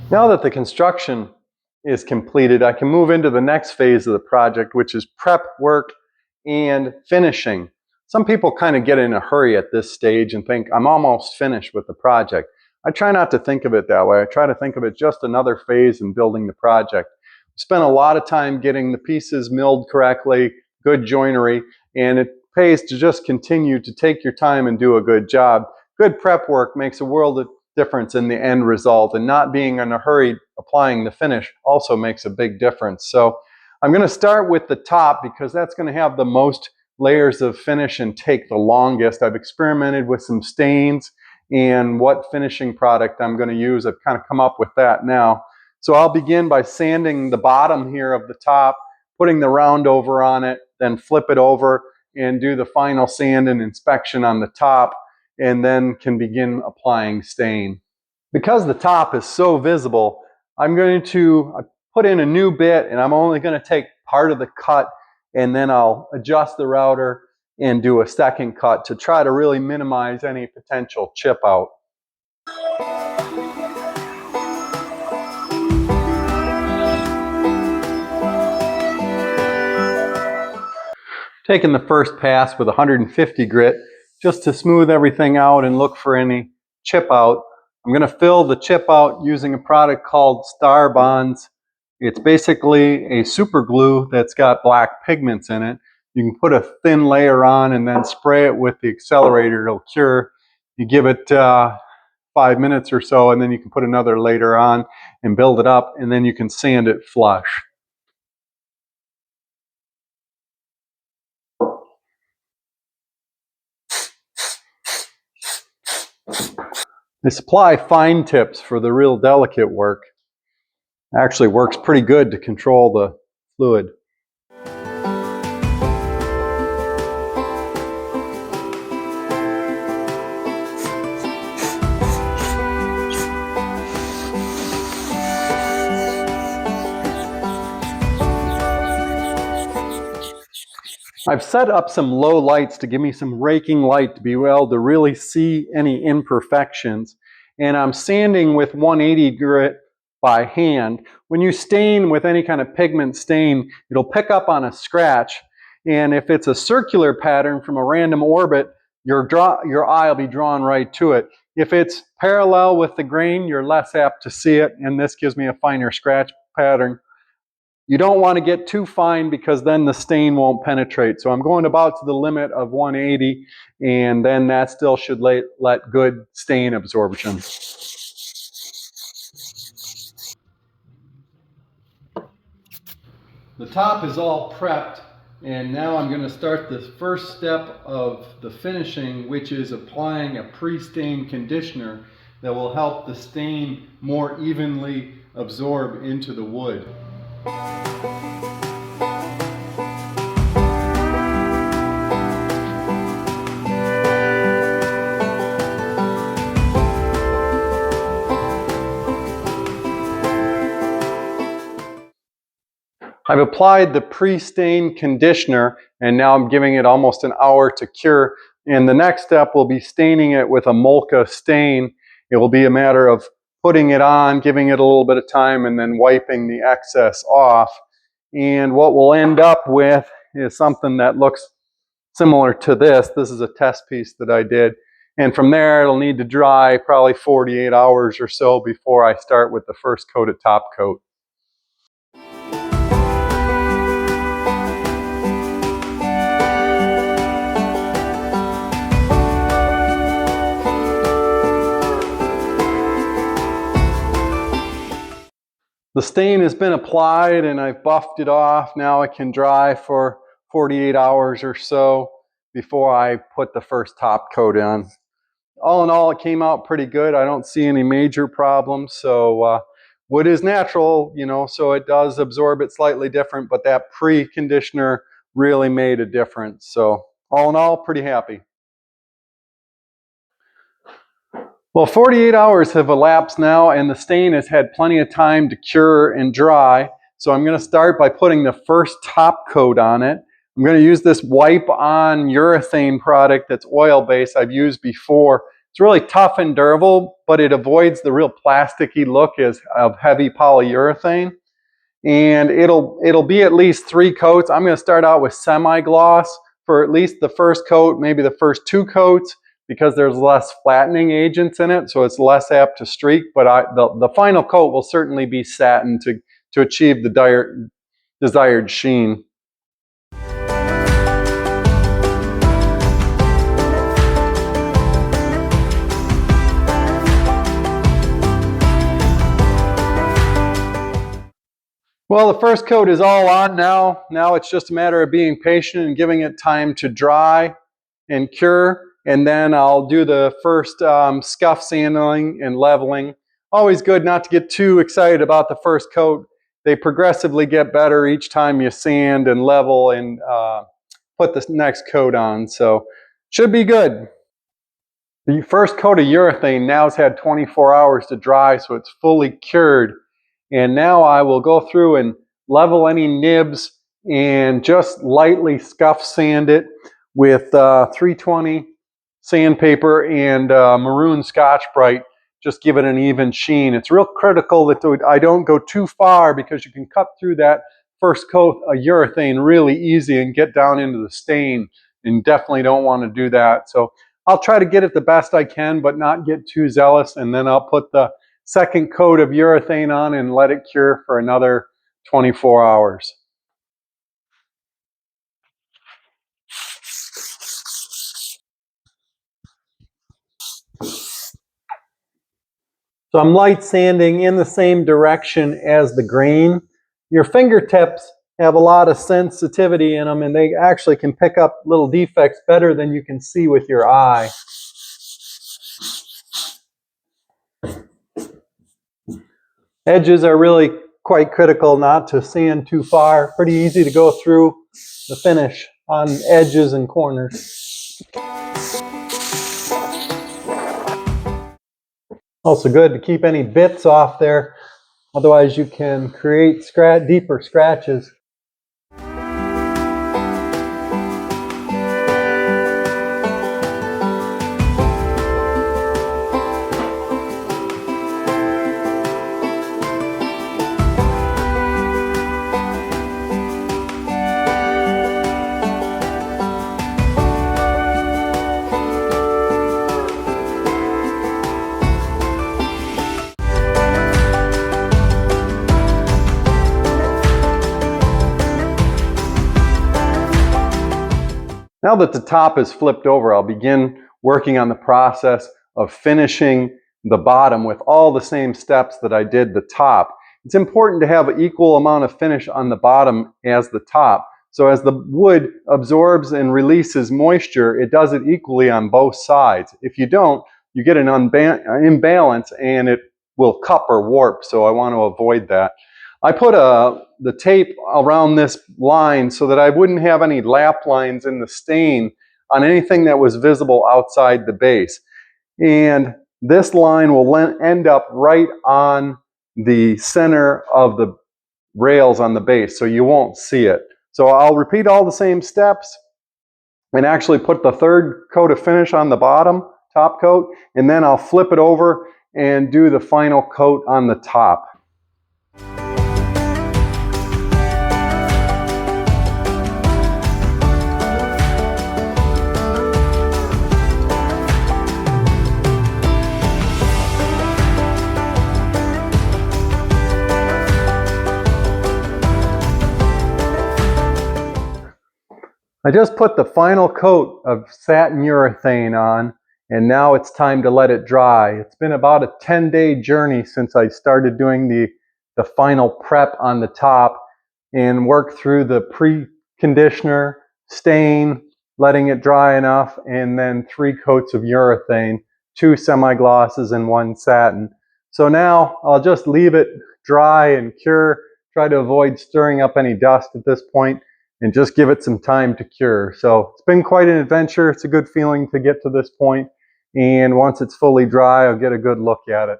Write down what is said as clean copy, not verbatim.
Now that the construction is completed, I can move into the next phase of the project, which is prep work and finishing. Some people kind of get in a hurry at this stage and think, I'm almost finished with the project. I try not to think of it that way. I try to think of it just another phase in building the project. We spent a lot of time getting the pieces milled correctly, good joinery, and it pays to just continue to take your time and do a good job. Good prep work makes a world of difference in the end result, and not being in a hurry applying the finish also makes a big difference. So I'm going to start with the top because that's going to have the most layers of finish and take the longest. I've experimented with some stains and what finishing product I'm going to use. I've kind of come up with that now. So I'll begin by sanding the bottom here of the top, putting the round over on it, then flip it over and do the final sand and inspection on the top, and then can begin applying stain. Because the top is so visible, I'm going to put in a new bit, and I'm only going to take part of the cut, and then I'll adjust the router and do a second cut to try to really minimize any potential chip out. Taking the first pass with 150 grit just to smooth everything out and look for any chip out. I'm going to fill the chip out using a product called Star Bonds. It's basically a super glue that's got black pigments in it. You can put a thin layer on and then spray it with the accelerator. It'll cure. You give it 5 minutes or so, and then you can put another layer on and build it up, and then you can sand it flush. They supply fine tips for the real delicate work. Actually works pretty good to control the fluid. I've set up some low lights to give me some raking light to be able to really see any imperfections. And I'm sanding with 180 grit by hand. When you stain with any kind of pigment stain, it'll pick up on a scratch. And if it's a circular pattern from a random orbit, your eye will be drawn right to it. If it's parallel with the grain, you're less apt to see it, and this gives me a finer scratch pattern. You don't want to get too fine because then the stain won't penetrate. So I'm going about to the limit of 180, and then that still should let good stain absorption. The top is all prepped, and now I'm going to start the first step of the finishing, which is applying a pre-stain conditioner that will help the stain more evenly absorb into the wood. I've applied the pre-stain conditioner, and now I'm giving it almost an hour to cure. And the next step will be staining it with a Molka stain. It will be a matter of putting it on, giving it a little bit of time, and then wiping the excess off. And what we'll end up with is something that looks similar to this. This is a test piece that I did. And from there, it'll need to dry probably 48 hours or so before I start with the first coat of top coat. The stain has been applied and I've buffed it off. Now it can dry for 48 hours or so before I put the first top coat on. All in all, it came out pretty good. I don't see any major problems. So wood is natural, you know, so it does absorb it slightly different, but that pre-conditioner really made a difference. So all in all, pretty happy. Well, 48 hours have elapsed now, and the stain has had plenty of time to cure and dry. So I'm going to start by putting the first top coat on it. I'm I'm going to use this wipe-on urethane product that's oil-based I've used before. It's really tough and durable, but it avoids the real plasticky look of heavy polyurethane. And it'll be at least 3 coats. I'm going to start out with semi-gloss for at least the first coat, maybe the first 2 coats, because there's less flattening agents in it, so it's less apt to streak. But the final coat will certainly be satin to achieve the desired sheen. Well, the first coat is all on now. Now it's just a matter of being patient and giving it time to dry and cure. And then I'll do the first scuff sanding and leveling. Always good not to get too excited about the first coat. They progressively get better each time you sand and level and put the next coat on. So should be good. The first coat of urethane now has had 24 hours to dry, so it's fully cured. And now I will go through and level any nibs and just lightly scuff sand it with 320 sandpaper and maroon Scotch-Brite. Just give it an even sheen. It's real critical that I don't go too far, because you can cut through that first coat of urethane really easy and get down into the stain, and definitely don't want to do that. So I'll try to get it the best I can, but not get too zealous, and then I'll put the second coat of urethane on and let it cure for another 24 hours. So I'm light sanding in the same direction as the grain. Your fingertips have a lot of sensitivity in them, and they actually can pick up little defects better than you can see with your eye. Edges are really quite critical not to sand too far. Pretty easy to go through the finish on edges and corners. Also good to keep any bits off there, otherwise you can create deeper scratches. Now that the top is flipped over, I'll begin working on the process of finishing the bottom with all the same steps that I did the top. It's important to have an equal amount of finish on the bottom as the top. So as the wood absorbs and releases moisture, it does it equally on both sides. If you don't, you get an imbalance and it will cup or warp, so I want to avoid that. I put the tape around this line so that I wouldn't have any lap lines in the stain on anything that was visible outside the base. And this line will end up right on the center of the rails on the base, so you won't see it. So I'll repeat all the same steps and actually put the third coat of finish on the bottom, top coat, and then I'll flip it over and do the final coat on the top. I just put the final coat of satin urethane on, and now it's time to let it dry. It's been about a 10-day journey since I started doing the final prep on the top and worked through the preconditioner, stain, letting it dry enough, and then 3 coats of urethane, 2 semi-glosses and 1 satin. So now I'll just leave it dry and cure, try to avoid stirring up any dust at this point, and just give it some time to cure. So it's been quite an adventure. It's a good feeling to get to this point. And once it's fully dry, I'll get a good look at it.